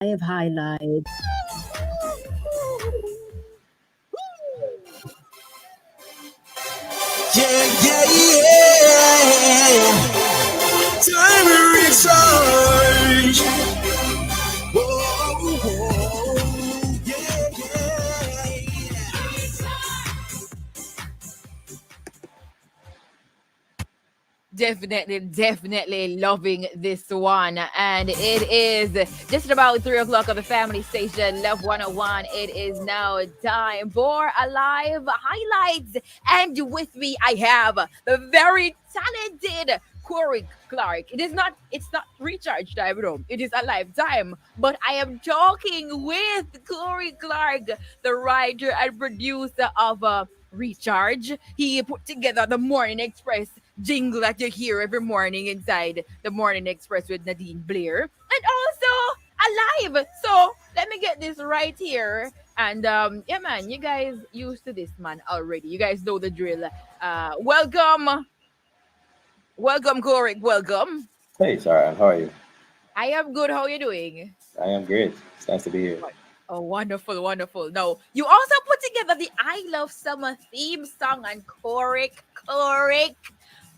I have highlights. Yeah, yeah, yeah. Time to recharge. Whoa, whoa. Yeah, yeah. Definitely loving this one. And it is just about 3 o'clock on the family station, Love 101. It is now time for Alive Highlights. And with me, I have the very talented Courick Clarke. It's not recharge time, no. It is Alive time. But I am talking with Courick Clarke, the writer and producer of Recharge. He put together the Morning Express jingle that you hear every morning inside the Morning Express with Nadine Blair. And also alive. So let me get this right here. And yeah, man, you guys used to this man already. You guys know the drill. Welcome, Courick. Welcome. Hey, Sara-Ann, how are you? I am good. How are you doing? I am great. It's nice to be here. Oh, wonderful, wonderful. No, you also put together the I Love Summer theme song and Courick.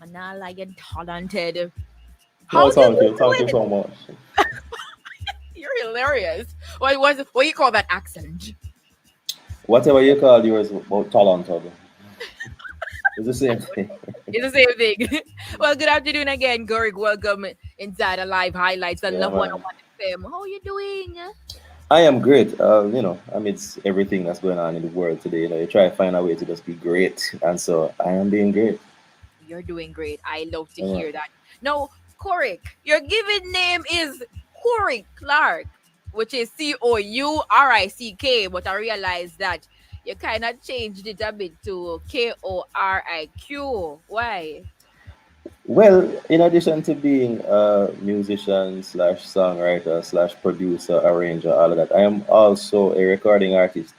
Manala, you're talented. No, How did you thank do you it? so much. You're hilarious. What you call that accent? Whatever you call yours about talented, it's the same thing. It's the same thing. Well, good afternoon again, Courick. Welcome inside a live highlights on Yeah, Love man. 101 FM. How are you doing? I am great. Amidst everything that's going on in the world today, you try to find a way to just be great. And so I am being great. You're doing great. I love to Yeah. hear that. No, Courick, your given name is Courick Clarke, which is Courick, but I realized that you kind of changed it a bit to Koriq. Why? Well, in addition to being a musician slash songwriter slash producer, arranger, all of that, I am also a recording artist.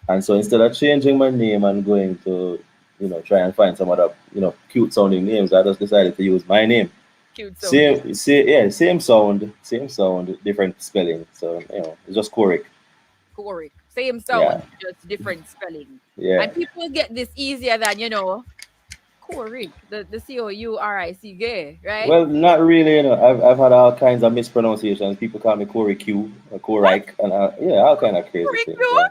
And so instead of changing my name and going to, try and find some other, cute sounding names, I just decided to use my name. Cute sounding. Same sound, different spelling. So, it's just Courick. Courick. Same Yeah, sound, just different spelling. yeah. And people get this easier than, Courick, the Courick, right? Well, not really, I've had all kinds of mispronunciations. People call me Corey Q, What? Corike, and yeah, all kind of crazy Courick, things. Yeah.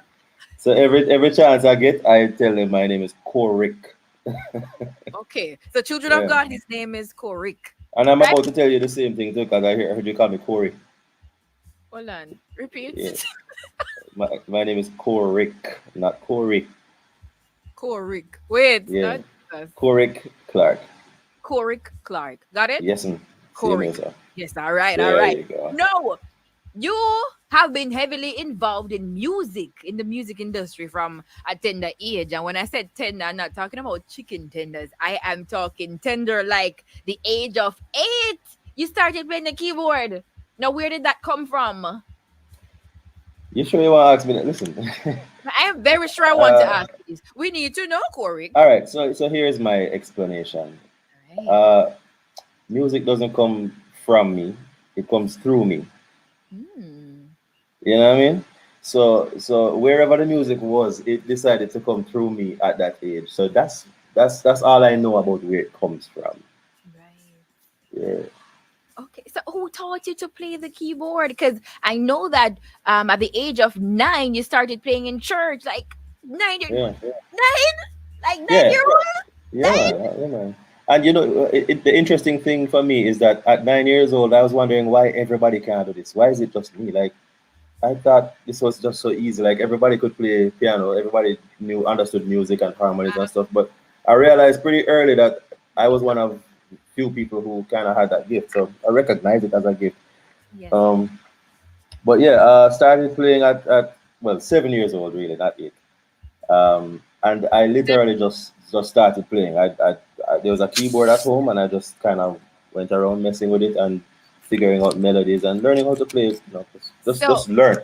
So every chance I get, I tell them my name is Courick. Okay. So children of Yeah. God, his name is Courick. And I'm Right? about to tell you the same thing too, because I heard you call me Corey. Hold on. Repeat. Yeah. My name is Courick, not Corey. Courick. Wait, Yeah. not us. Courick Clarke. Courick Clarke. Got it? Yes, same Courick. as sir. Yes, all right, all There right. you go. No, you have been heavily involved in music, in the music industry from a tender age. And when I said tender, I'm not talking about chicken tenders. I am talking tender like the age of 8. You started playing the keyboard. Now, where did that come from? You sure you want to ask me that? Listen. I am very sure I want to uh, ask this. We need to know, Courick. all right. So here's my explanation. Right. Uh, Music doesn't come from me; it comes through me. Hmm. You know what I mean? So wherever the music was, it decided to come through me at that age. So that's all I know about where it comes from. Right. Yeah, Okay, so who taught you to play the keyboard? Because I know that at the age of 9, you started playing in church. Like 9, yeah, 9, like nine yeah, year old, yeah, 9. man, yeah, man. And the interesting thing for me is that at 9 years old, I was wondering why everybody can't do this. Why is it just me? Like I thought this was just so easy. Like everybody could play piano, everybody understood music and harmonies and stuff. But I realized pretty early that I was one of few people who kind of had that gift. So I recognized it as a gift. Yes. Um, but yeah, started playing at 7 years old, really, not 8. And I literally just started playing. There was a keyboard at home, and I just kind of went around messing with it and figuring out melodies and learning how to play. So, Just learn.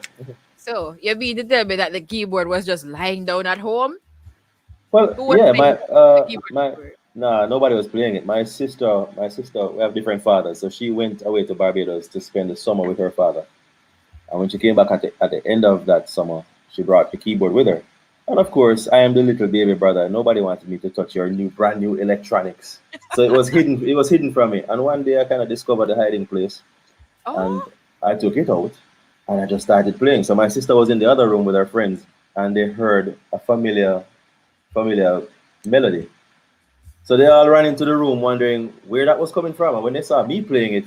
so you mean to tell me that the keyboard was just lying down at home? Well, Who was yeah, playing the keyboard? my nah, nobody was playing it. My sister, we have different fathers, so she went away to Barbados to spend the summer with her father. And when she came back at the end of that summer, she brought the keyboard with her. And of course, I am the little baby brother. Nobody wanted me to touch your brand new electronics. So it was hidden. It was hidden from me. And one day I kind of discovered the hiding place, and Oh, I took it out, and I just started playing. So my sister was in the other room with her friends, and they heard a familiar melody. So they all ran into the room wondering where that was coming from. And when they saw me playing it,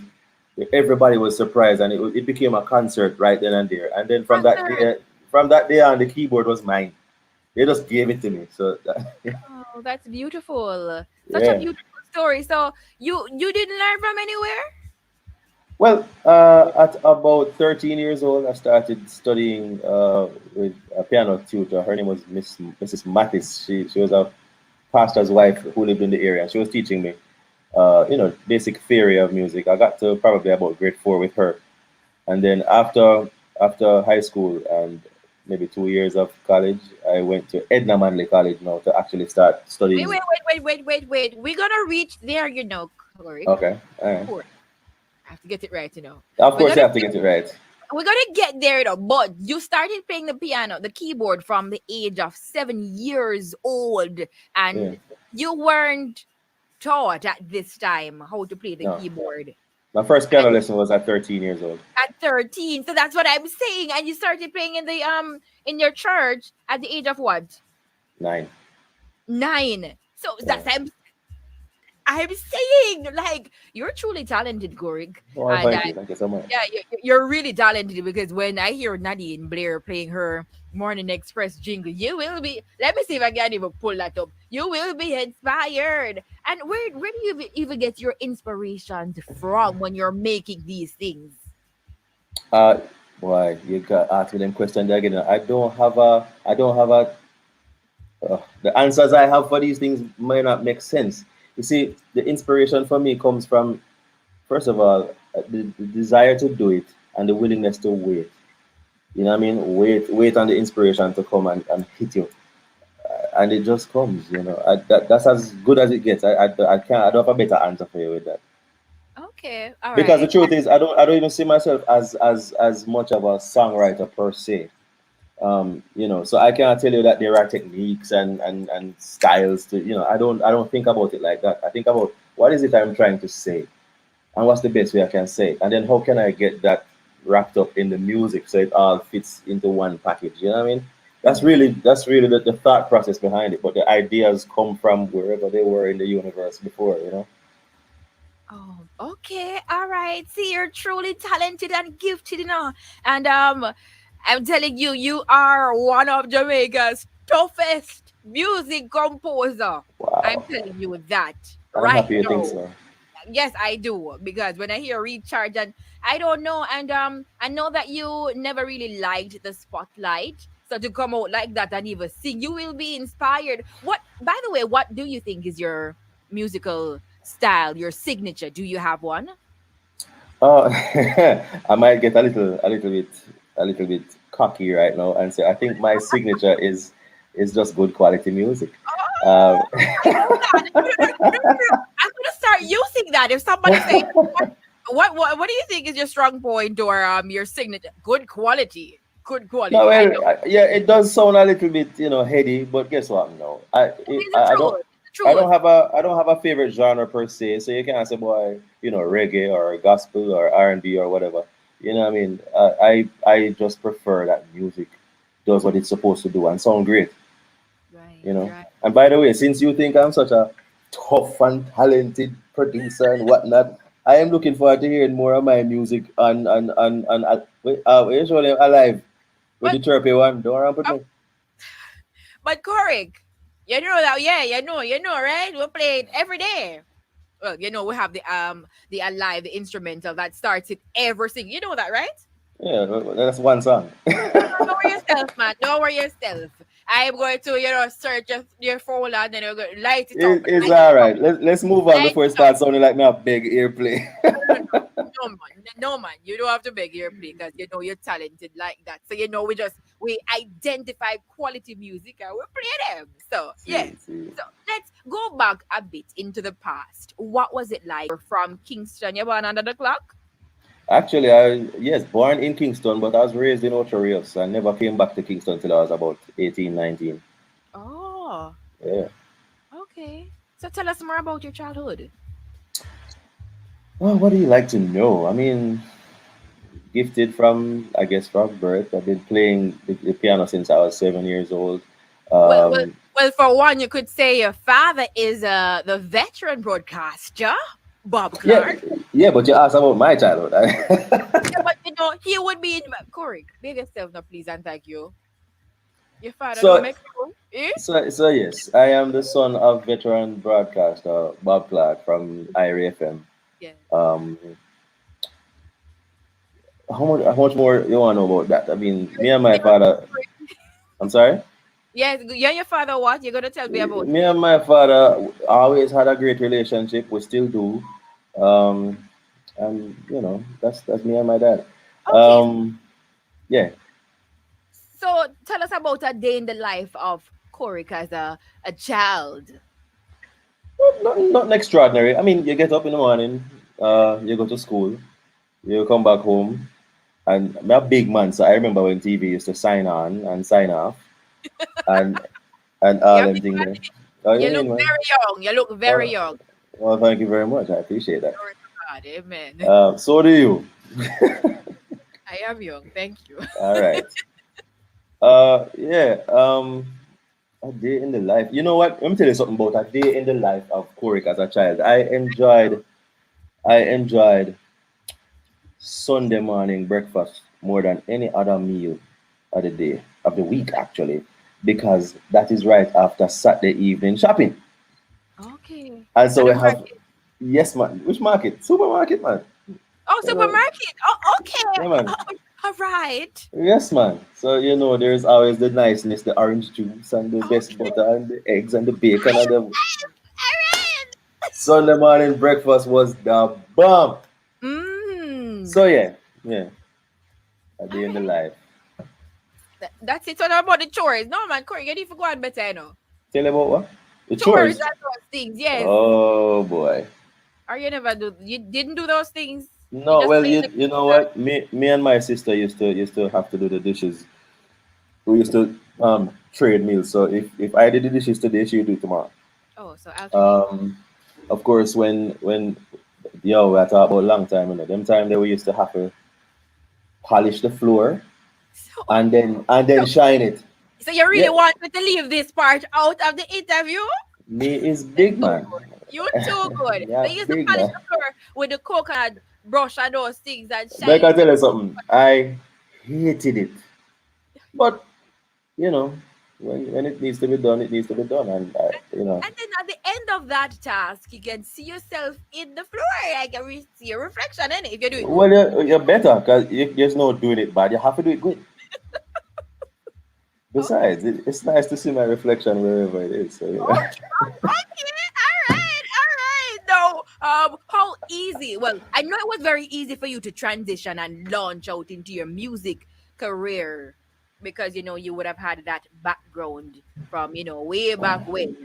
everybody was surprised, and it became a concert right then and there. And then concert. from that day on, the keyboard was mine. They just gave it to me. So Oh, that's beautiful. Such a yeah. beautiful story. So you didn't learn from anywhere? Well, at about 13 years old, I started studying with a piano tutor. Her name was Mrs. Mattis. She was a pastor's wife who lived in the area. She was teaching me, basic theory of music. I got to probably about grade 4 with her, and then after high school and maybe 2 years of college, I went to Edna Manley College now to actually start Wait, studying. wait, wait, wait, wait, wait, wait. We're gonna reach there, Courick. Okay, all right. Courick. I have to get it right. Of We're course, you gonna have to get it right. we're gonna get there though. But you started playing the piano, the keyboard from the age of 7 years old, Yeah. and you weren't taught at this time how to play the No, keyboard. my first piano And lesson was at 13 years old. at 13. So that's what I'm saying. And you started playing in the in your church at the age of what? 9. 9. So Yeah. that's I'm saying, like, you're truly talented, Gorig. Oh, And thank you. Thank you so much. yeah, you're really talented because when I hear Nadine Blair playing her Morning Express jingle, you will be. Let me see if I can even pull that up. You will be inspired. And where do you even get your inspirations from when you're making these things? Uh, Why you got ask me them questions again? I don't have a. The answers I have for these things may not make sense. You see, the inspiration for me comes from first of all the desire to do it and the willingness to wait. You know what I mean? Wait on the inspiration to come and hit you, and it just comes. That's as good as it gets. I can't. I don't have a better answer for you with that. Okay, all Because the right. truth is, I don't even see myself as much of a songwriter per se. So I cannot tell you that there are techniques and styles to, I don't think about it like that. I think about what is it I'm trying to say, and what's the best way I can say it, and then how can I get that wrapped up in the music so it all fits into one package. You know what I mean? That's really the thought process behind it, but the ideas come from wherever they were in the universe before. Oh, okay. All right. See, you're truly talented and gifted. And I'm telling you, you are one of Jamaica's toughest music composer. I'm Wow. telling you that I'm right happy you think now. so. Yes, I do. Because when I hear recharge and I don't know, and I know that you never really liked the spotlight. So to come out like that and even sing, you will be inspired. What by the way, what do you think is your musical style, your signature? Do you have one? Oh, I might get a little bit cocky right now and say I think my signature is just good quality music. Um, Oh, I love that. I'm gonna start using that. If somebody say, what do you think is your strong point or your signature? Good quality. Good no, quality. I well, know. yeah, it does sound a little bit, heady, but guess what? No, It is the I truth. don't, The truth. I don't have a favorite genre per se. So you can't say, boy, reggae or gospel or R&B or whatever. You know what I mean? I just prefer that music does what it's supposed to do and sound great. Right, you know. right. And by the way, since you think I'm such a tough and talented producer and whatnot, I am looking forward to hearing more of my music usually alive with the But chirpy one. Don't worry, put uh, me. but Courick, you know that yeah, right? We play it every day. Well, we have the alive, the instrumental that starts it every single. You know that, right? Yeah, that's one song. Don't worry yourself, man. Don't worry yourself. I'm going to, search your phone and then I'm going to light it up. It's Light it all up. right. Let's move on Light before it it up. starts sounding like me a big airplay. No, no, no. No man, no man, you don't have to beg your play because you're talented like that. So we identify quality music and we play them. So yes. See, see. So let's go back a bit into the past. What was it like? You're from Kingston, you're born under the clock? Actually, I yes, born in Kingston, but I was raised in Ocho Rios. I never came back to Kingston till I was about 18, 19. Oh, Yeah. okay. So tell us more about your childhood. Well, what do you like to know? I mean, gifted from, I guess, from birth. I've been playing the piano since I was 7 years old. Well, well, Um, well. For one, you could say your father is the veteran broadcaster, Bob yeah, Clarke. yeah, but you asked about my childhood. Yeah, but you know he would be in Courick. Big yourself now, please, and thank you. Your father don't so, make you. Eh? so yes, I am the son of veteran broadcaster Bob Clark from IRA FM. Yeah. Um, how much more you want to know about that? I mean, me and my father. I'm sorry. Yes, you and your father what? You're gonna tell me about Me and my father always had a great relationship. We still do. Um, and that's me and my dad. it. Okay, Um, yeah. so tell us about a day in the life of Courick as a child. Not extraordinary. I mean, you get up in the morning, you go to school, you come back home, and I'm a big man, so I remember when TV used to sign on and sign off, and all You're them big thing man. there. Oh, you You look mean, man? very young. You look very Well, young. well, thank you very much. I appreciate that. Glory to God. Amen. So do you. I am young. Thank you. All right. Yeah. A day in the life. You know what? Let me tell you something about a day in the life of Courick as a child. I enjoyed Sunday morning breakfast more than any other meal of the day, of the week actually, because that is right after Saturday evening shopping. Okay. And so At the we have, market. yes, man. Which market? Supermarket, man. Oh, You know, supermarket. Oh, okay. yeah, man. All right. Yes, man. So there's always the niceness, the orange juice and the best Okay. butter and the eggs and the bacon and the All Sunday morning breakfast was the bomb. right. Mm. So yeah, a All day in the right. life. That's it. So now about the chores. No, man, Corey, you need to go on better, you know. Tell you about what? The Chores chores. and those things, yes. Oh boy. Or you never do. You didn't do those things. You No, just well, play in the you know what? Me and my sister used to have to do the dishes. We used to trade meals. So if I did the dishes today, she would do it tomorrow. Oh, so alternate. Um, of course, when yo, we are talking about long time, them time that we used to have to polish the floor So, and then so, shine it. so you really Yeah, want me to leave this part out of the interview? me is You're big too man. good. You too good. Yeah, They used to big polish man. the floor with the coconut brush and those things and Like shine I it. tell you something, I hated it. But you know, when it needs to be done, it needs to be done, and And then at the end of that task, you can see yourself in the floor. Like you see a reflection in it if you do it well, good. you're better because there's no doing it bad. You have to do it good. Okay. Besides, it's nice to see my reflection wherever it is. So Okay. Okay. All right. All right. No. How easy? Well, I know it was very easy for you to transition and launch out into your music career because you would have had that background from way back when.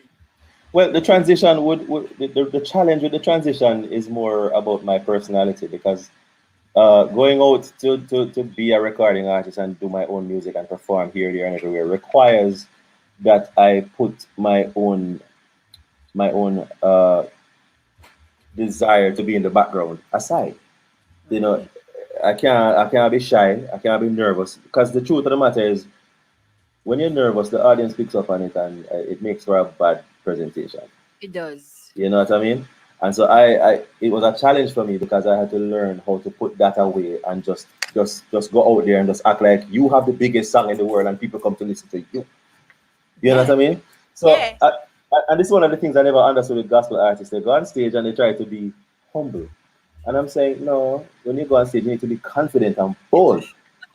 well, the transition the challenge with the transition is more about my personality because going out to be a recording artist and do my own music and perform here, there, and everywhere requires that I put my own desire to be in the background aside. You know, Right. I can't be shy. I can't be nervous because the truth of the matter is, when you're nervous, the audience picks up on it and it makes for a bad presentation. It does. You know what I mean? And so it was a challenge for me because I had to learn how to put that away and just go out there and just act like you have the biggest song in the world and people come to listen to you. You know what Yeah. I mean? So, Yeah. and this is one of the things I never understood with gospel artists. They go on stage and they try to be humble. And I'm saying, no, when you go on stage, you need to be confident and bold.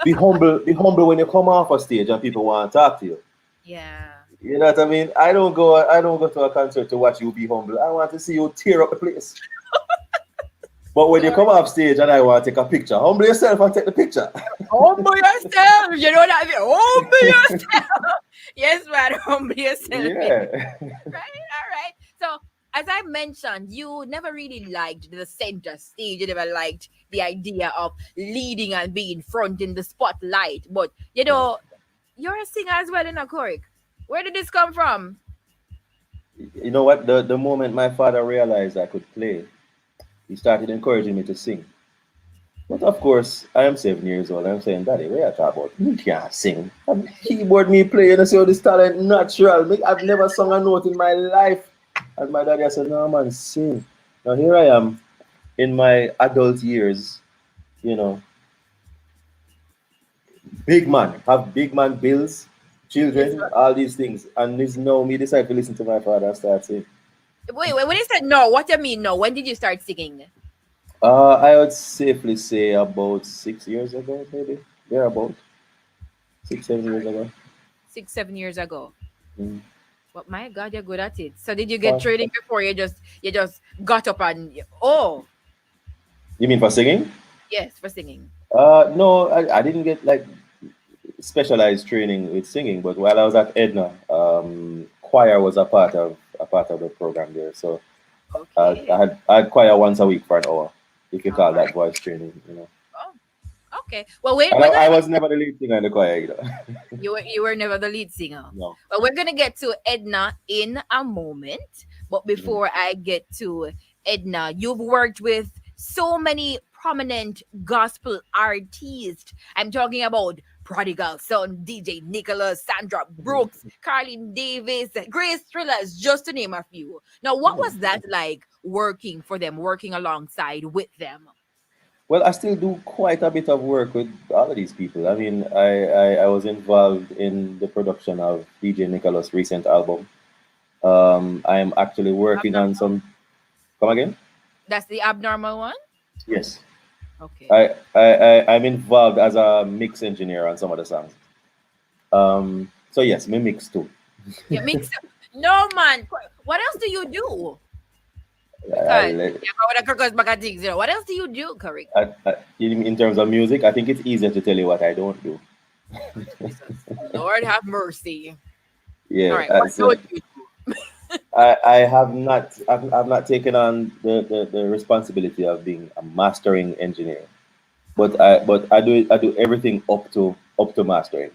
Be humble when you come off a stage and people want to talk to you. Yeah. You know what I mean? I don't go to a concert to watch you be humble. I want to see you tear up the place. But when you Sorry. come off stage and I want to take a picture, humble yourself and take the picture. Humble yourself. You know that. Humble yourself. Yes, man. Humble yourself. Yeah. Right. All right. So as I mentioned, you never really liked the center stage. You never liked the idea of leading and being front in the spotlight. But you know, you're a singer as well in a Courick. Where did this come from? You know what? The moment my father realized I could play, he started encouraging me to sing. But of course, I am 7 years old. I'm saying, Daddy, what you talk about? You can't sing. And keyboard me play, you know, see how this talent natural. I've never sung a note in my life. And my daddy said, no, man, sing. Now here I am in my adult years, you know, big man, have big man bills, Yes, children, sir. all these things. And it's now me decide to listen to my father and start singing. Wait. When you said no, what do you mean no? When did you start singing? I would safely say about 6 years ago, maybe. Yeah, about 6, 7 years ago. 6, 7 years ago. Mm. But my God, you're good at it. So did you get For- training before you just got up and oh You mean for singing? yes for singing? No, I didn't get like specialized training with singing, but while I was at Edna, choir was a part of the program there. So Okay. I had choir once a week for an hour, if you All call right. that voice training, you know. Oh, okay. Well, we're, And we're I gonna get was never the lead singer in the choir either. you were never the lead singer. No. Well, we're gonna get to Edna in a moment. But Mhm. before I get to Edna, you've worked with so many prominent gospel artists. I'm talking about Prodigal Son, DJ Nicholas, Sandra Brooks, Carlin Davis, Grace Thrillers, just to name a few. Now, what was that like working for them, working alongside with them? Well, I still do quite a bit of work with all of these people. I mean, I was involved in the production of DJ Nicholas' recent album. I am actually working on Abnormal. some. Come again? That's the abnormal one. Yes. Okay. I'm involved as a mix engineer on some of the songs. So yes, me mix too. Yeah, mix. No man. What else do you do? Because I, yeah, what the Kirkos Baka things, what else do you do, Courick? in terms of music, I think it's easier to tell you what I don't do. Oh, Jesus. Lord have mercy. All Yeah, right, what don't you do? I have not taken on the responsibility of being a mastering engineer, but I do everything up to mastering.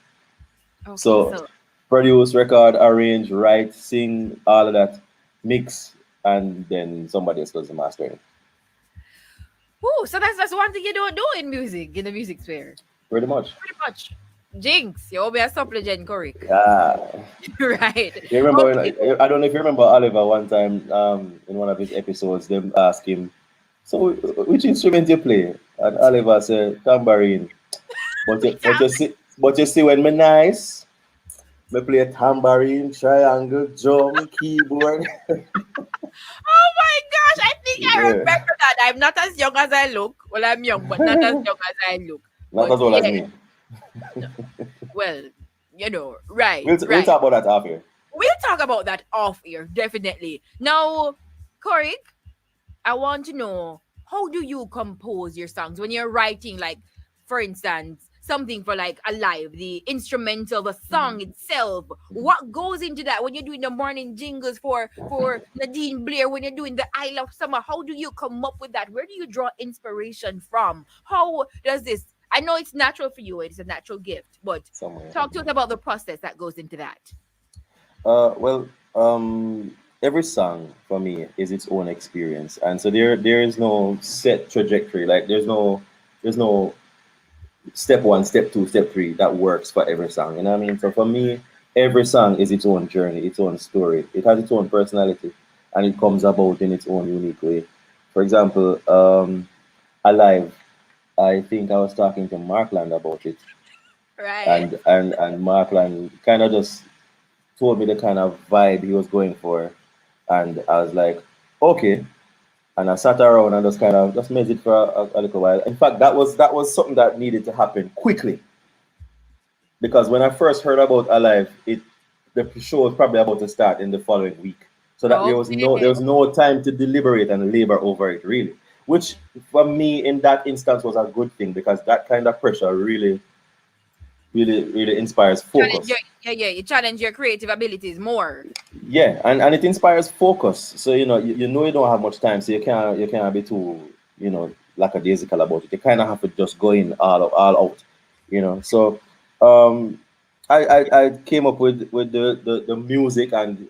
Okay, So so produce, record, arrange, write, sing, all of that, mix, and then somebody else does the mastering. so that's one thing you don't do in music, in the music sphere. Pretty much. Pretty much. Jinx, you owe me a supplement, Courick. Yeah. Right. You remember? Okay. I don't know if you remember Oliver one time in one of his episodes. Them ask him, "So, which instrument you play?" And Oliver said, "Tambourine." But you see, when me nice, me play tambourine, triangle, drum, keyboard. Oh my gosh, I think I remember Yeah, that. I'm not as young as I look. Well, I'm young, but not as young as I look. not But as old as yeah, me. no, well, right, We'll right. talk about that after. We'll talk about that off air, definitely. Now, Courick, I want to know, how do you compose your songs when you're writing, like, for instance, something for like a live, the instrumental, the song itself. What goes into that when you're doing the morning jingles for Nadine Blair, when you're doing the I Love Summer? How do you come up with that? Where do you draw inspiration from? How does this? I know it's natural for you; it's a natural gift, but Somewhere. talk to us about the process that goes into that. Well, every song for me is its own experience, and so there is no set trajectory. Like there's no step one, step two, step three that works for every song. You know what I mean? So for me, every song is its own journey, its own story. It has its own personality, and it comes about in its own unique way. For example, Alive. I think I was talking to Markland about it, Right. and Markland kind of just told me the kind of vibe he was going for, and I was like, okay. And I sat around and just kind of just made it for a little while. In fact, that was something that needed to happen quickly because when I first heard about Alive, the show was probably about to start in the following week, so that there was no time to deliberate and labor over it really, which for me in that instance was a good thing because that kind of pressure really really inspires Challenge your, focus. yeah, you challenge your creative abilities more. Yeah, and it inspires focus. So you know you don't have much time, so you can't be too lackadaisical about it. You kind of have to just go in all out. So um, I came up with the music, and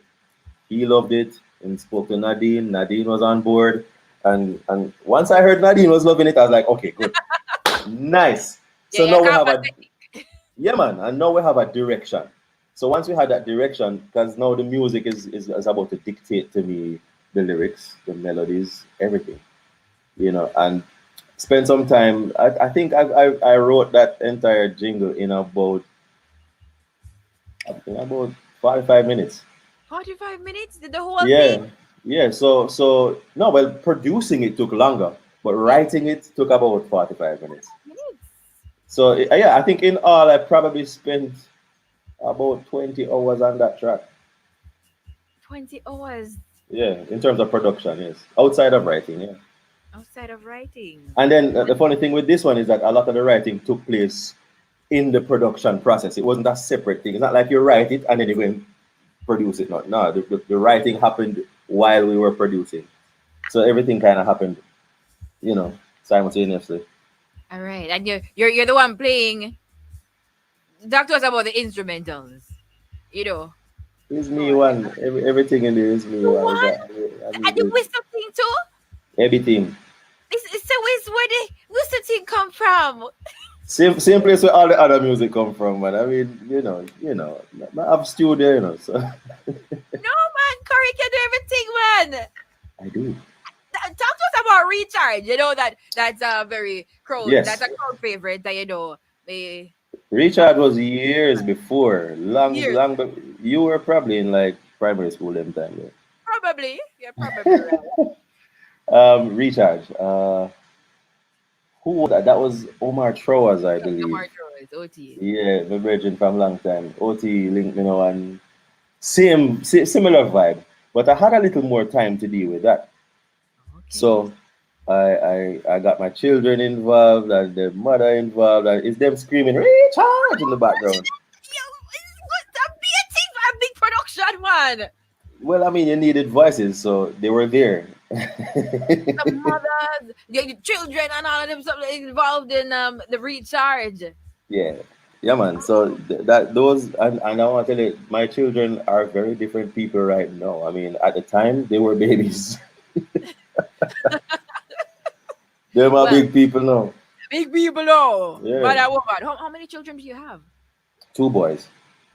he loved it and spoke to Nadine. Nadine was on board, and once I heard Nadine was loving it, I was like, okay, good, nice. Yeah, So yeah, now we come have back. a yeah, man, and now we have a direction. So once we had that direction, because now the music is about to dictate to me the lyrics, the melodies, everything, and spend some time. I think I wrote that entire jingle in about 45 minutes. 45 minutes, the whole thing? Yeah, yeah. So no, well, producing it took longer, but Yeah, writing it took about 45 minutes. minutes. So yeah, I think in all I probably spent about 20 hours on that track. 20 hours Yeah, in terms of production, yes. Outside of writing, yeah. outside of writing. And then the funny thing with this one is that a lot of the writing took place in the production process. It wasn't a separate thing. It's not like you write it and then you go and produce it. No, the writing happened while we were producing. So everything kind of happened, simultaneously. All right, and you're the one playing. Talk to us about the instrumentals. You know, It's go me on. one. Everything in there is me The one. one I and mean, the whistle thing too. everything. So is where the whistle thing come from? Same place where all the other music come from, man. I mean, I have studio, so No man, Corey can do everything, man. I do. Talk to us about recharge. You know that's a very crowd. That's Yes. a crowd favorite. That the Richard was years before, long, years long. You were probably in like primary school them time. probably. You're probably right. Richard. Who was that? That was Omar Trowers, I The believe. Marjorie, OT. Yeah, the virgin from long time. OT linked me now, and similar vibe. But I had a little more time to deal with that. Okay. So I got my children involved and the mother involved, and it's them screaming Richard in the background. Yo, it's good. A big thing, a big production, man. Well, I mean, you needed voices, so they were there. The mothers, the children, and all of them stuff involved in the recharge. Yeah, yeah, man. So that those and I want to tell you, my children are very different people right now. I mean, at the time they were babies. They're my Well, big people now. big people, oh, man Yeah, and woman. How many children do you have? two boys,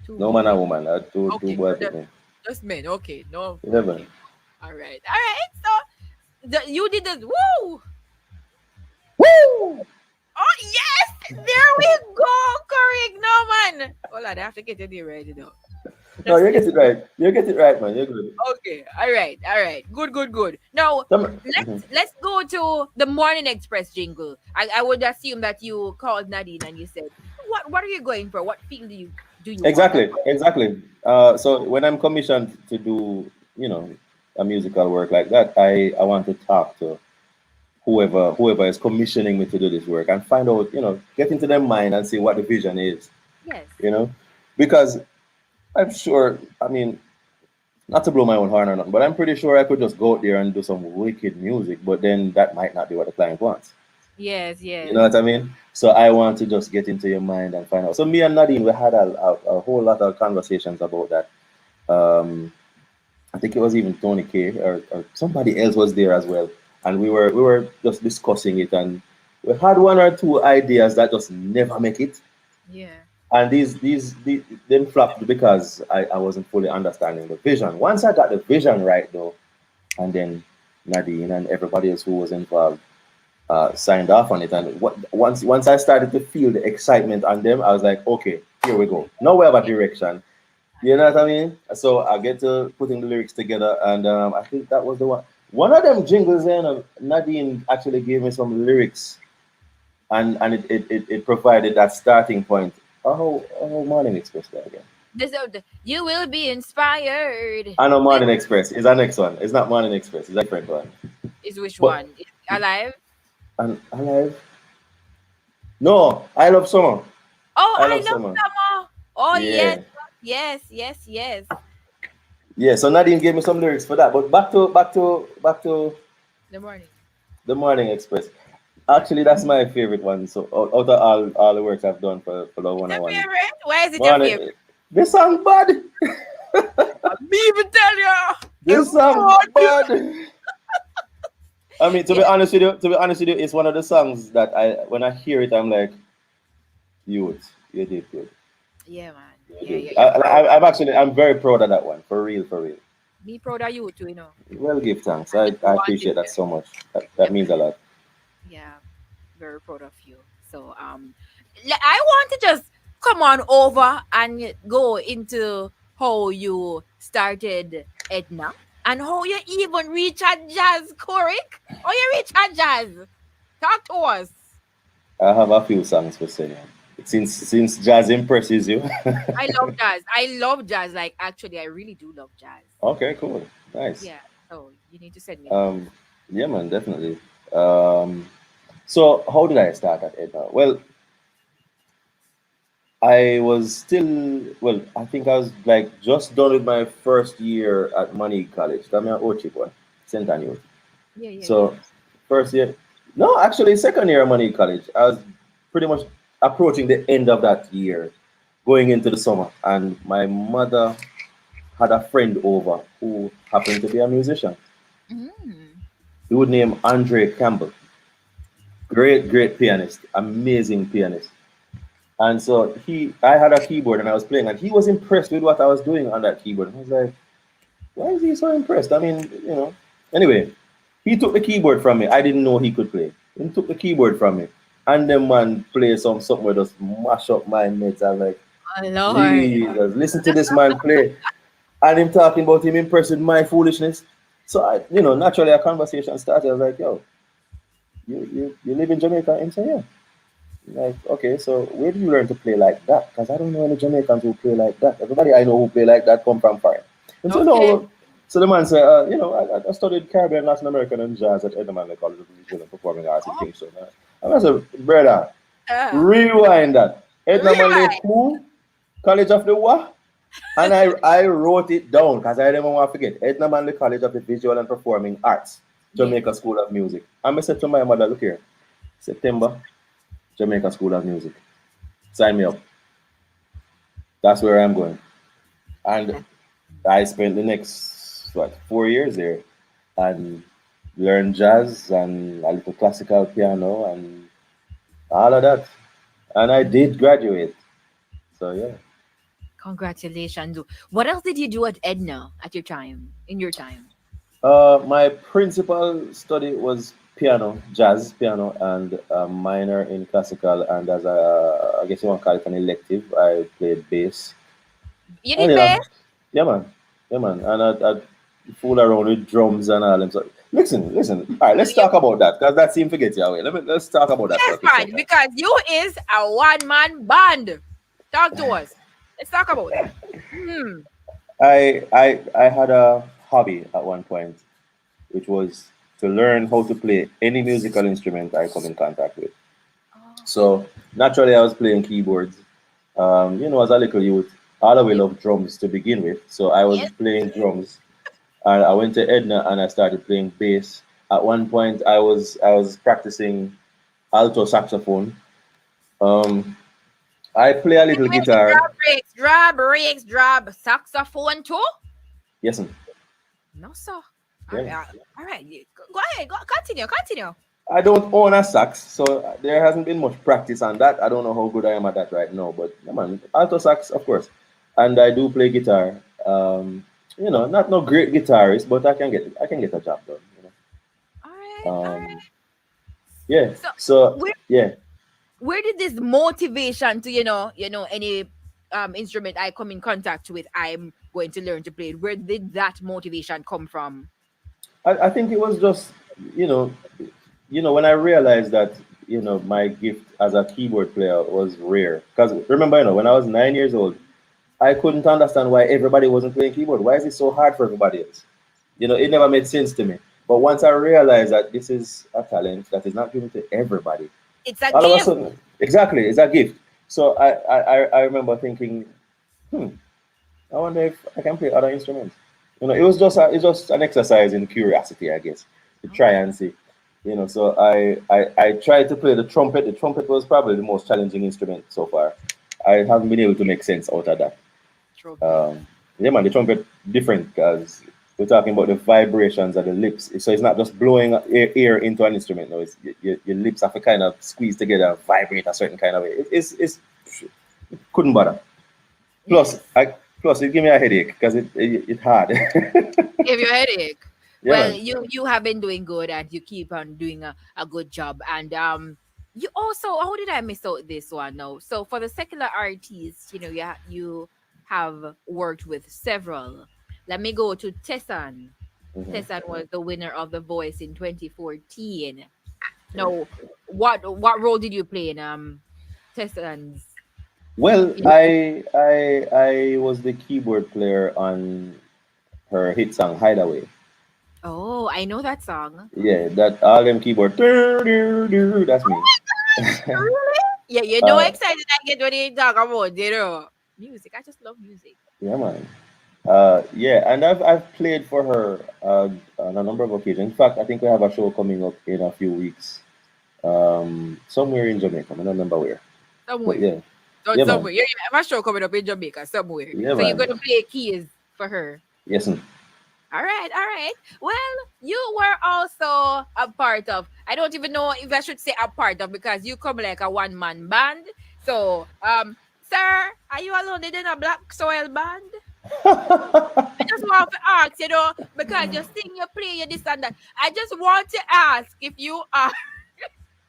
Two no man and boys. woman. Two Okay, so boys with me. just men. Okay, no. Yeah, Okay, man. all right, all right. So you did this. Woo! Woo! Oh yes, there we go. Correct, no man. Hold on, I have to get it ready though. No, Just you get it right. You get it right, man. You're good. okay. All right, all right. Good, good, good. Now Mhm. let's go to the Morning Express jingle. I would assume that you called Nadine and you said, what are you going for? What field do you want? Exactly. So when I'm commissioned to do, a musical work like that, I want to talk to whoever is commissioning me to do this work and find out, get into their mind and see what the vision is, Yes. you know, because I'm sure, I mean, not to blow my own horn or nothing, but I'm pretty sure I could just go out there and do some wicked music, but then that might not be what the client wants. Yes, You know yes. what I mean? So I want to just get into your mind and find out. So me and Nadine, we had a whole lot of conversations about that. Um, I think it was even Tony K or somebody else was there as well, and we were just discussing it, and we had one or two ideas that just never make it, Yeah. and these them flopped because I wasn't fully understanding the vision. Once I got the vision right though, and then Nadine and everybody else who was involved signed off on it. And once I started to feel the excitement on them, I was like, okay, here we go. Now we have a direction. You know what I mean? So I get to putting the lyrics together, and I think that was the one. One of them jingles, Nadine actually gave me some lyrics, and it provided that starting point. Oh, Morning Express there again. You will be inspired. I know With Morning Express is our next one. It's not Morning Express. It's a different one. is which But one? Is alive? and alive. No, I love summer. Oh, I I love love summer. summer. Oh yes, Yeah. yes, yes, yes. Yeah. So Nadine gave me some lyrics for that. But back to The morning. the Morning Express. Actually, that's my favorite one. So out of all the works I've done for Love It's your 101, favorite? Why is it your favorite? morning, this song bad. Me even tell you. This song bad. I mean, to be Yeah, honest with you, it's one of the songs that when I hear it, I'm like, you did good. yeah, man. You Yeah, did. yeah. You're proud. I'm very proud of that one. For real, for real. Me proud of you too. You know. Well, give thanks. I I just want it appreciate that there. so much. That Yep. means a lot. Yeah, very proud of you. So I want to just come on over and go into how you started Edna and how you even reach a jazz, Courick. How you reach a jazz? Talk to us. I have a few songs for singing. Since jazz impresses you. I love jazz. I love jazz. Like actually, I really do love jazz. Okay, cool. Nice. Yeah. So you need to send me a link. Um, yeah, man, definitely. Um, so how did I start at Edna? Well, I was still, well, I think I was like just done with my first year at Money College. I'm an Ochi boy, St. Anne's. Yeah, yeah, yeah. So first year, no, actually second year at Money College. I was pretty much approaching the end of that year, going into the summer, and my mother had a friend over who happened to be a musician. Mm. He would name Andre Campbell. Great pianist, amazing pianist. And so I had a keyboard and I was playing, and he was impressed with what I was doing on that keyboard. I was like, why is he so impressed? I mean, you know. Anyway, he took the keyboard from me. I didn't know he could play. He took the keyboard from me, and the man played something where just mash up my mates. I was like, Oh Lord. Jesus, listen to this man play. And him talking about him impressed with my foolishness. So naturally a conversation started. I was like, yo, you live in Jamaica? And so yeah. Like, okay, so where do you learn to play like that? Because I don't know any Jamaicans who play like that. Everybody I know who play like that come from foreign. And so, no, Okay. well, so the man said, I studied Caribbean, Latin American, and jazz at Edinburgh College of Visual and Performing Arts in Oh, Kingston. And I said, brother, uh, rewind that. Edinburgh right. who? College of the what? And I wrote it down because I didn't want to forget. Edna Manley College of the Visual and Performing Arts, Yes. Jamaica School of Music. And I said to my mother, look here, September, Jamaica School of Music. Sign me up. That's where I'm going. And I spent the next 4 years there and learned jazz and a little classical piano and all of that. And I did graduate. So yeah. Congratulations. What else did you do at Edna at your time? In your time? My principal study was piano, jazz piano, and a minor in classical. And as I guess you want to call it an elective, I played bass. You And did best? yeah, man, yeah, man. And I fool around with drums and all. And so, listen. All right, let's You, talk about that because that seemed to get you away. Let's talk about that for yes, a quick man, second. because you is a one-man band. Talk to us. Let's talk about that. Hmm. I had a hobby at one point, which was to learn how to play any musical instrument I come in contact with. Oh, So naturally, I was playing keyboards. As a little youth, all of we yeah. loved drums to begin with. So I was Yes. playing drums, and I went to Edna and I started playing bass. At one point, I was practicing alto saxophone. Um, I play a Wait, little wait, wait. guitar. Drop saxophone too? Yes, ma'am. No, sir. All Yeah. right. All right. Go ahead. Go, continue. I don't own a sax, so there hasn't been much practice on that. I don't know how good I am at that right now, but yeah, man, alto sax, of course, and I do play guitar. Not no great guitarist, but I can get a job done. All right. All right. Um, yeah. So So where yeah, where did this motivation to any instrument I come in contact with, I'm going to learn to play it. Where did that motivation come from? I think it was just you know when I realized that my gift as a keyboard player was rare. Because remember, when I was 9 years old, I couldn't understand why everybody wasn't playing keyboard. Why is it so hard for everybody else? It never made sense to me. But once I realized that this is a talent that is not given to everybody, It's a all of a gift. sudden, exactly, it's a gift. So I remember thinking, hmm, I wonder if I can play other instruments. It was it's just an exercise in curiosity, I guess, to try Okay. and see. So I tried to play the trumpet. The trumpet was probably the most challenging instrument so far. I haven't been able to make sense out of that. Trumpet. Um, yeah, man, the trumpet different because we're talking about the vibrations of the lips. So it's not just blowing air into an instrument. No, it's your lips have to kind of squeeze together, and vibrate a certain kind of way. It's couldn't bother. Plus, Yes. plus it gave me a headache because it hard. Give you a headache. Yeah, Well, man. you have been doing good and you keep on doing a good job. And you also, how did I miss out this one now? So for the secular artists, you have worked with several. Let me go to Tessan. Mhm. Tessan was the winner of The Voice in 2014. No, what role did you play in Tessan's? Well, You know, I was the keyboard player on her hit song Hideaway. oh, I know that song. Yeah, that all them keyboard. That's me. Really? Yeah, you know uh, excited I get when you talk about, music. I just love music. yeah, man. Yeah, and I've played for her on a number of occasions. In fact, I think we have a show coming up in a few weeks. Somewhere in Jamaica. I don't remember where. But Somewhere. yeah, Not yeah, man. somewhere. Yeah, yeah, I have a show coming up in Jamaica somewhere. Yeah, So you're man. gonna play keys for her. Yes, man. All right, all right. Well, you were also a part of. I don't even know if I should say a part of because you come like a one man band. So, sir, are you alone in a Black Soil band? I just want to ask, because you sing, you play, you this and that. I just want to ask if you are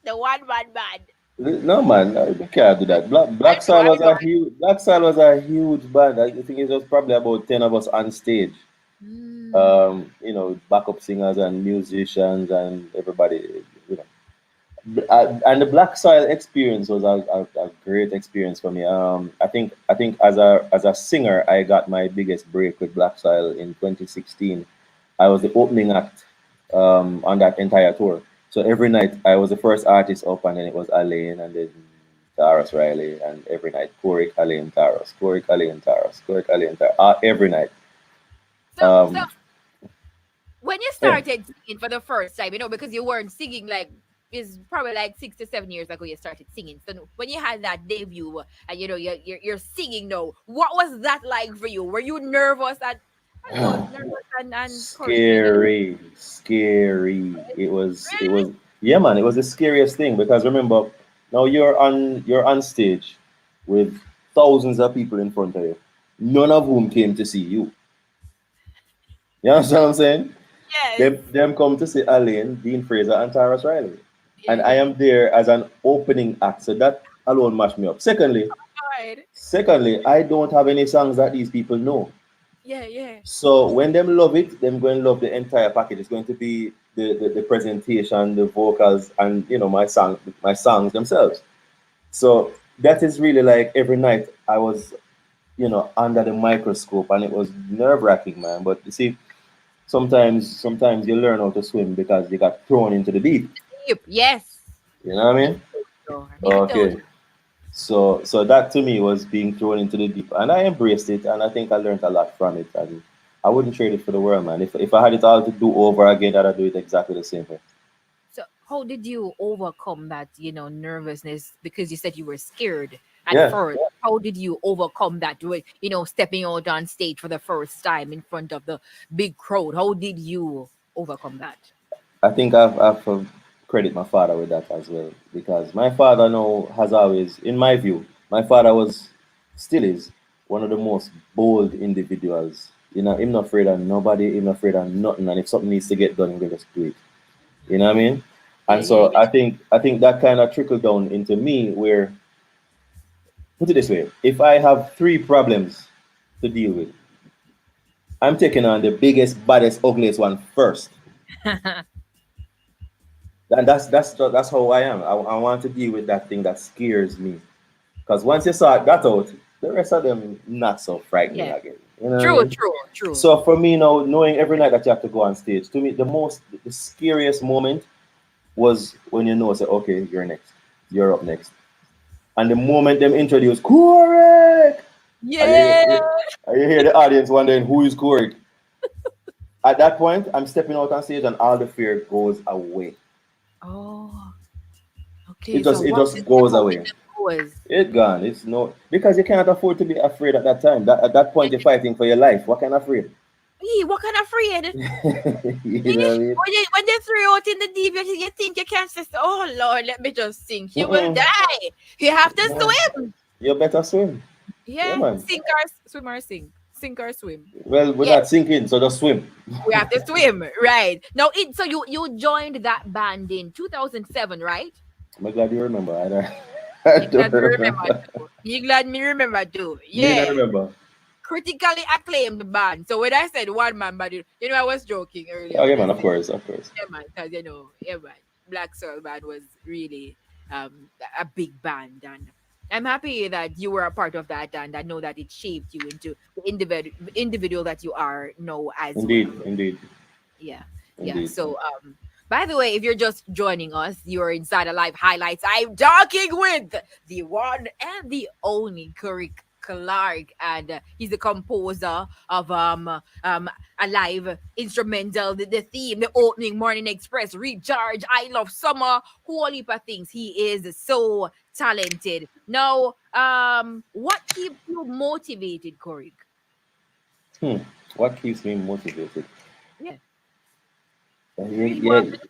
the one man band. No, man, no, you can't do that. I Black know, Soil I was know. a huge Black Soil was a huge band. I think it was probably about 10 of us on stage. Mm. Backup singers and musicians and everybody. You and the Black Soil experience was a great experience for me. I think as a singer, I got my biggest break with Black Soil in 2016. I was the opening act on that entire tour. So every night I was the first artist up, and then it was Alain, and then Taras Riley, and every night Courick, Alain, Taras, Courick, Alain, Taras, Courick, Alain, Taras, every night. So Um, when you yeah. started singing for the first time, because you weren't singing like it's probably like 6 to 7 years ago you started singing. So when you had that debut and you're singing now, what was that like for you? Were you nervous and I know nervous and courage being Scary, scary. It was really? yeah, man. It was the scariest thing because remember, now you're on stage with thousands of people in front of you, none of whom came to see you. You understand what I'm saying? Yes. Them come to see Alain, Dean Fraser, and Tyrus Riley, Yeah, and I yeah. am there as an opening act. So that alone mashed me up. Right. Secondly, I don't have any songs that these people know. Yeah, yeah. So when them love it, them going to love the entire package. It's going to be the presentation, the vocals, and my songs themselves. So that is really like every night I was, under the microscope, and it was nerve wracking, man. But you see, sometimes you learn how to swim because you got thrown into the deep. Yep. Yes. You know what I Me mean? too. Me, I told Okay. you. So that to me was being thrown into the deep, and I embraced it, and I think I learned a lot from it, and I wouldn't trade it for the world, man. If I had it all to do over again, I'd do it exactly the same way. So how did you overcome that, nervousness? Because you said you were scared at Yeah, first. How did you overcome that with, stepping out on stage for the first time in front of the big crowd? How did you overcome that? I think I've credit my father with that as well because my father now has always, in my view, my father was, still is, one of the most bold individuals. Him not afraid of nobody, him not afraid of nothing, and if something needs to get done, he will just do it. You know what I mean? Yeah, And yeah, so yeah. I think that kind of trickled down into me where, put it this way, if I have three problems to deal with, I'm taking on the biggest, baddest, ugliest one first. And that's how I am. I want to deal with that thing that scares me. Because once you sort that out, the rest of them not so frightening Yeah. again. You know what I True, mean? true, true. So for me now, knowing every night that you have to go on stage, to me the scariest moment was when you know, say, okay, you're next. You're up next. And the moment them introduce Courick, and Yeah. you hear the audience wondering who is Courick. At that point, I'm stepping out on stage and all the fear goes away. Oh, It okay. So just it once just you step goes out, it away. just goes. It's gone. It's no because you can't afford to be afraid at that time. At that point, you're fighting for your life. What kind of afraid? What kind of afraid? You know what I mean? When they throw you out in the deep, you think you can't just, oh Lord, let me just sink. You will Mm-mm. die. You have to No. swim. You better swim. Yeah, Yeah, man. swim or sink. Sink or swim. Well, we're Yeah, not sinking, so just swim. we have to swim, right? Now, so you joined that band in 2007, right? I'm glad you remember. I don't, I You glad don't me remember remember. too. You glad me remember too. Me not Yeah, remember. critically acclaimed band. So when I said one man band, I was joking earlier Oh yeah, when I man. Of said, course, of course. yeah, man, because yeah, man, Black Soul Band was really a big band, and I'm happy that you were a part of that, and I know that it shaped you into the individual that you are now as Indeed, well. indeed, Yeah, yeah. indeed. So, by the way, if you're just joining us, you're inside a live highlights. I'm talking with the one and the only Courick Clarke, and he's the composer of a live instrumental, the theme, the opening, Morning Express, Recharge, I Love Summer, whole heap of things. He is so talented. Now, what keeps you motivated, Courick? Hmm. What keeps me motivated? Yeah, Yeah, really yeah, want to do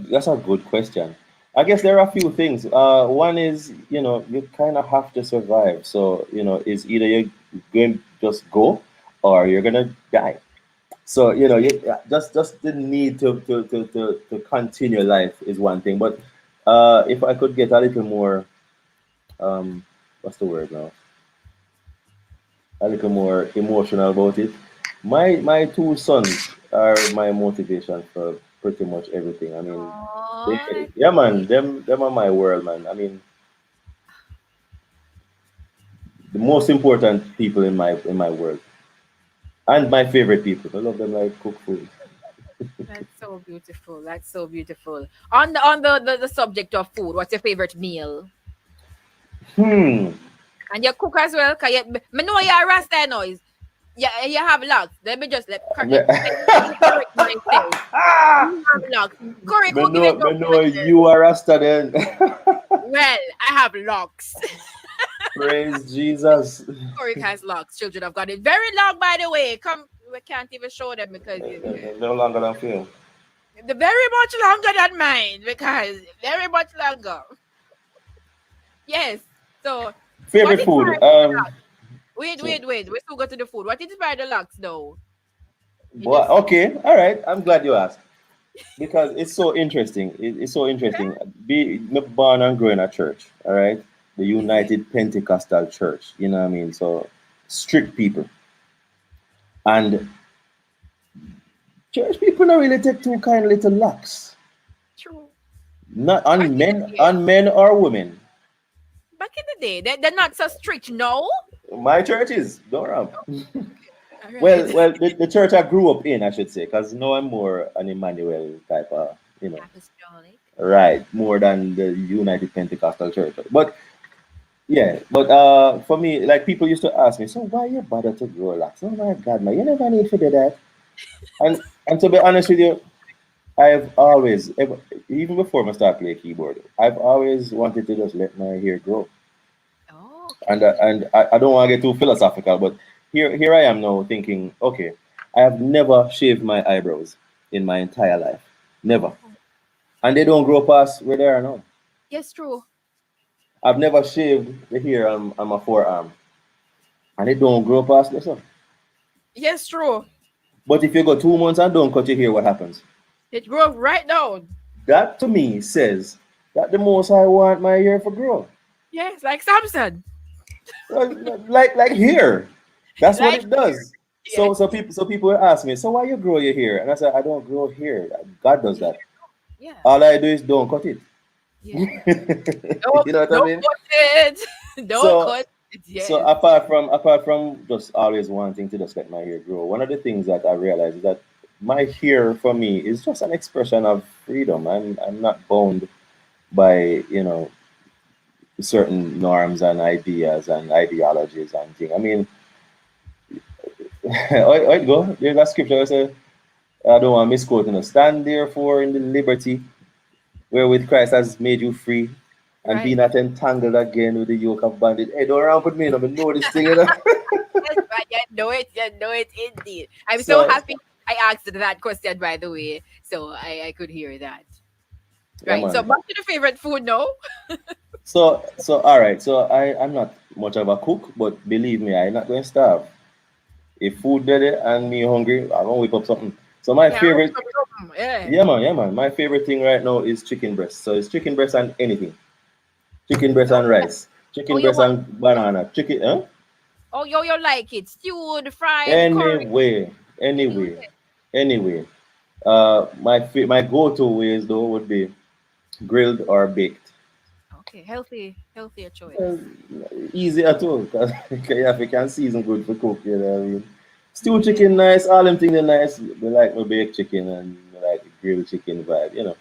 that's a good question. I guess there are a few things. One is you kind of have to survive. So it's either you're going to just go or you're gonna die. So just the need to continue life is one thing. But if I could get a little more what's the word now? A little more emotional about it. My two sons are my motivation for pretty much everything. I mean, Oh, that's yeah, man, sweet. them are my world, man. I mean, the most important people in my world and my favorite people. I love them like cook food. That's so beautiful. That's so beautiful. On the subject of food, what's your favorite meal? Hmm. And you cook as well? Cause me know you're Rasta noise. Yeah, you have locks. Let me correct myself. You have locks. Correct will give me a Me know compliment. you are Rasta then. Well, I have locks. Praise Jesus. Correct has locks. Children of God. It's very long, by the way. Come, we can't even show them because No longer than film. they're very much longer than mine. Because very much longer. Yes. So, what Favorite inspired food. the locks? Wait, So, wait, wait. We still go to the food. What inspired the locks, though? You boy, just okay, all right. I'm glad you asked because it's so interesting. It's so interesting. Me born and growing at church. All right, the is it? United Pentecostal Church. You know what I mean? So strict people and church people don't really take too kind little lax. True. Not Back on in the men, day. on men or women. Back in the day. They're not so strict, no? My church is don't run. All right. Well, the church I grew up in, I should say, because now I'm more an Emmanuel type of, Apostolic. right, more than the United Pentecostal Church. But yeah, but for me, like people used to ask me, so why you bother to grow locks? Oh my God, man, you never need to do that. And to be honest with you, I've always, even before I start playing keyboard, I've always wanted to just let my hair grow. Oh, And okay. I don't want to get too philosophical, but here I am now thinking, okay, I have never shaved my eyebrows in my entire life, never, Oh, and they don't grow past where they are now. yes, true. I've never shaved the hair on my forearm, and it don't grow past this one. Yes, true. But if you go 2 months and don't cut your hair, what happens? It broke right down. That to me says that the most I want my hair for grow. Yes, like Samson. Like here. That's what Like, it does. yes. So people will ask me, so why you grow your hair? And I said, I don't grow hair. God does Yeah. that. Yeah. All I do is don't cut it. Yeah. You know what I Don't mean? cut it. Don't So cut it. so Yes. apart from just always wanting to just let my hair grow, one of the things that I realized is that my hair for me is just an expression of freedom. I'm not bound by certain norms and ideas and ideologies and things. I mean, I go. There's a scripture that says, I don't want to misquote, stand therefore in the liberty wherewith Christ has made you free, and be Right. not entangled again with the yoke of bondage. Hey, don't run with me, no, I know this thing, you know. Yes, right. You know it indeed. I'm so So, happy I asked that question, by the way, so I could hear that. yeah, Right. So man. back to the favorite food, no? So, all right. So, I'm not much of a cook, but believe me, I'm not going to starve. If food ready and me hungry, I'm gonna whip up something. So You my can roast favorite, some, yeah. yeah, man. My favorite thing right now is chicken breast. So it's chicken breast and anything. Chicken breast Oh, and rice. oh, Chicken you breast want? and banana. Chicken, huh? Oh, you like it stewed, fried, curry. Anyway, Anyway. anyway, anyway. My go-to ways though would be grilled or baked. Okay, healthier choice. Uh, Easy at all, because if you can season good for cook, you know what I mean. Stew Yeah. chicken nice, all them things are nice. We like my baked chicken and we like the grilled chicken vibe, you know.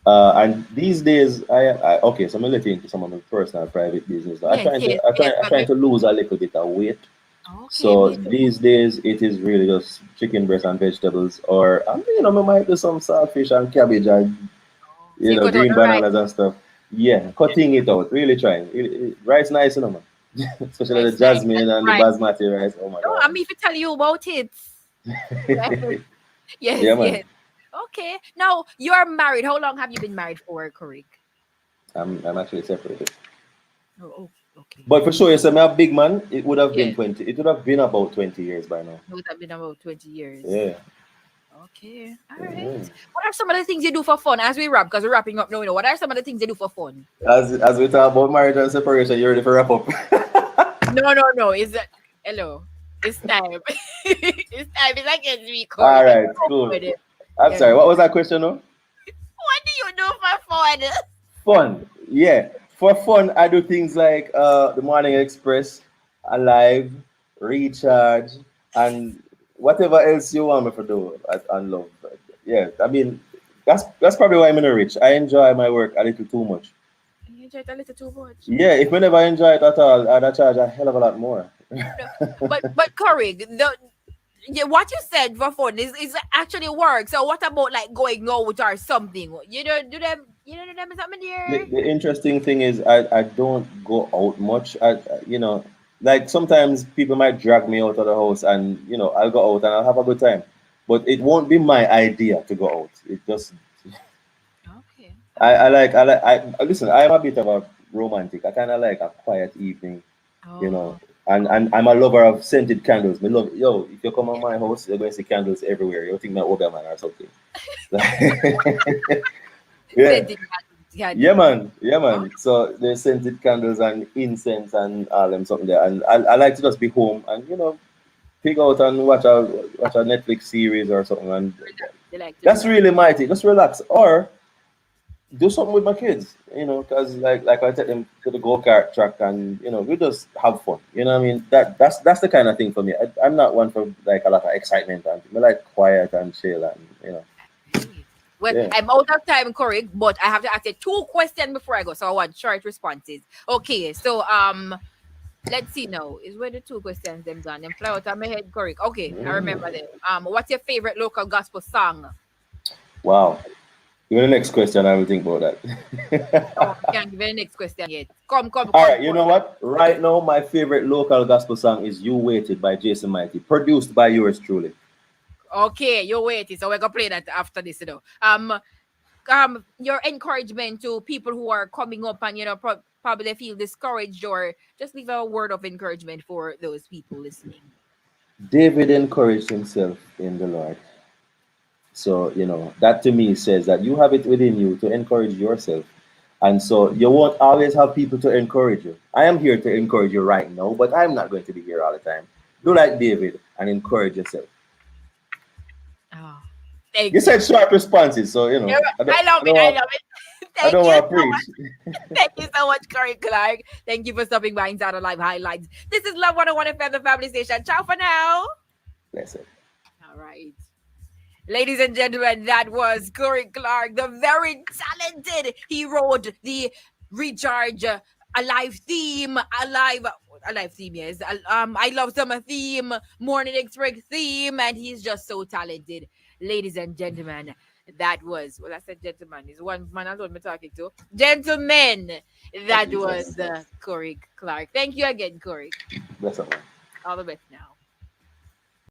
And these days, okay, so I'm gonna let you into some of my personal private business. Yes, yes, yes. I'm But trying to lose a little bit of weight. okay, So me too. these days, it is really just chicken breast and vegetables, or I might do some saltfish and cabbage and Oh, so you cut out green the rice. bananas and stuff. Yeah, cutting it out, really trying. Rice nice, man. Especially the Rice nice. jasmine and the Right. basmati rice. Oh my No, god. I'm even tell you about it. Yes, yes, Yeah, yes. man. Okay. Now you are married. How long have you been married for, Courick? I'm actually separated. Oh, okay. But for sure, you said me a big man, it would have been Yes, 20. It would have been about 20 years by now. it would have been about 20 years. Yeah. Okay. All Mhm. right. What are some of the things you do for fun as we wrap? Because we're wrapping up now. What are some of the things you do for fun? As we talk about marriage and separation, you're ready for wrap up. No, no, no. Is that hello? It's time. It's time. It's against me, All Courick. right, Go cool. with it. I'm Yes. sorry, what was that question? No? What do you do for fun? Fun. Yeah. For fun, I do things like the Morning Express, Alive, Recharge, and whatever else you want me to do and love. Yeah, I mean, that's probably why I'm in a rich. I enjoy my work a little too much. You enjoy it a little too much. Yeah, if we never enjoy it at all, I'd charge a hell of a lot more. No, but Courick, yeah, what you said for fun is actually work. So what about like going out or something? You don't do them. You don't do them something there. The interesting thing is I don't go out much. Like sometimes people might drag me out of the house and I'll go out and I'll have a good time. But it won't be my idea to go out. It just Okay. All right. listen, I'm a bit of a romantic. I kinda like a quiet evening, you know. Oh. And I'm a lover of scented candles. Me love yo, if you come on Yeah. my house, you're going to see candles everywhere. You'll think I'm Oberman or something. Yeah. Scented Yeah, candles. man. Yeah, Oh, man. So there's scented candles and incense and all them something there. And I like to just be home and pick out and watch a Netflix series or something. And they like to that's relax. really mighty. Just relax or do something with my kids. Because like I take them to the go kart track and we just have fun. You know what I mean? That's the kind of thing for me. I'm not one for like a lot of excitement and I like quiet and chill and Right. Well, yeah. I'm out of time, Courick, but I have to ask you two questions before I go. So I want short responses. Okay, so let's see now. Is where the two questions them gone? Them fly out of my head, Courick. Okay, I Mm. remember them. What's your favorite local gospel song? Wow. You're the next question. I will think about Oh, that. I can't give you the next question yet. Come, come, All come, right, you come. know what? Right now, my favorite local gospel song is "You Waited" by Jason Mighty, produced by yours truly. Okay, you waiting. So we're gonna play that after this, your encouragement to people who are coming up and probably feel discouraged, or just leave a word of encouragement for those people listening. David encouraged himself in the Lord. So, that to me says that you have it within you to encourage yourself. And so you won't always have people to encourage you. I am here to encourage you right now, but I'm not going to be here all the time. Do like David and encourage yourself. Oh, You thank said you. short responses, so I love it. I love it. I Thank don't you want to so preach. much. Thank you so much, Courick Clarke. Thank you for stopping by Inside Live Highlights. This is Love 101 FM, the family station. Ciao for now. Listen. All right. Ladies and gentlemen, that was Courick Clarke, the very talented. He wrote the recharge, a live theme, a live theme, yes. I love summer theme, morning express theme, and he's just so talented, ladies and gentlemen. That was, well, I said gentleman. Is one man alone me talking to. Gentlemen, Oh, that was Jesus. Courick Clarke. Thank you again, Courick. Bless up, man. All the best now.